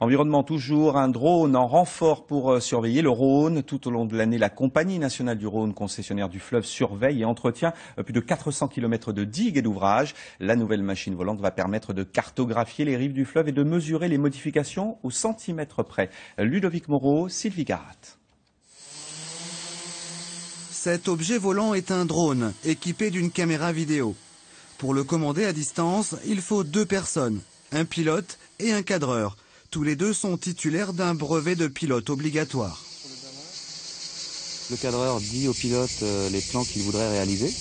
Environnement toujours, un drone en renfort pour surveiller le Rhône. Tout au long de l'année, la Compagnie nationale du Rhône, concessionnaire du fleuve, surveille et entretient plus de 400 km de digues et d'ouvrages. La nouvelle machine volante va permettre de cartographier les rives du fleuve et de mesurer les modifications au centimètre près. Ludovic Moreau, Sylvie Garat. Cet objet volant est un drone équipé d'une caméra vidéo. Pour le commander à distance, il faut 2 personnes, un pilote et un cadreur. Tous les deux sont titulaires d'un brevet de pilote obligatoire. Le cadreur dit au pilote les plans qu'il voudrait réaliser.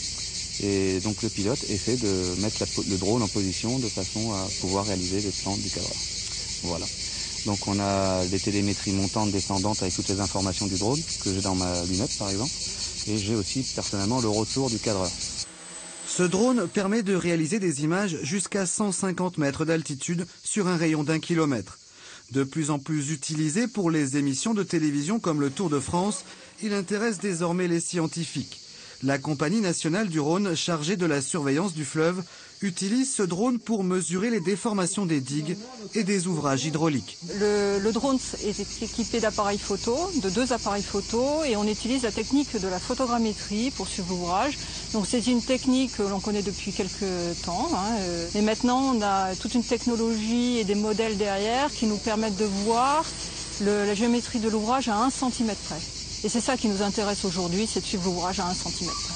Et donc le pilote essaie de mettre le drone en position de façon à pouvoir réaliser les plans du cadreur. Voilà. Donc on a des télémétries montantes, descendantes avec toutes les informations du drone que j'ai dans ma lunette par exemple. Et j'ai aussi personnellement le retour du cadreur. Ce drone permet de réaliser des images jusqu'à 150 mètres d'altitude sur un rayon d'1 kilomètre. De plus en plus utilisé pour les émissions de télévision comme le Tour de France, il intéresse désormais les scientifiques. La Compagnie nationale du Rhône, chargée de la surveillance du fleuve, utilise ce drone pour mesurer les déformations des digues et des ouvrages hydrauliques. Le drone est équipé d'appareils photo, de 2 appareils photo, et on utilise la technique de la photogrammétrie pour suivre l'ouvrage. Donc c'est une technique que l'on connaît depuis quelques temps, mais maintenant on a toute une technologie et des modèles derrière qui nous permettent de voir la géométrie de l'ouvrage à 1 centimètre près. Et c'est ça qui nous intéresse aujourd'hui, c'est de suivre l'ouvrage à 1 centimètre près.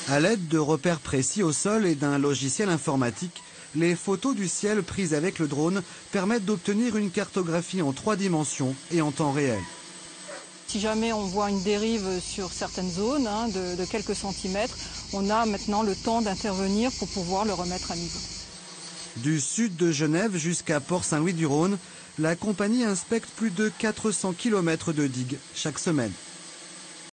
À l'aide de repères précis au sol et d'un logiciel informatique, les photos du ciel prises avec le drone permettent d'obtenir une cartographie en 3 dimensions et en temps réel. Si jamais on voit une dérive sur certaines zones de quelques centimètres, on a maintenant le temps d'intervenir pour pouvoir le remettre à niveau. Du sud de Genève jusqu'à Port-Saint-Louis-du-Rhône, la compagnie inspecte plus de 400 km de digues chaque semaine.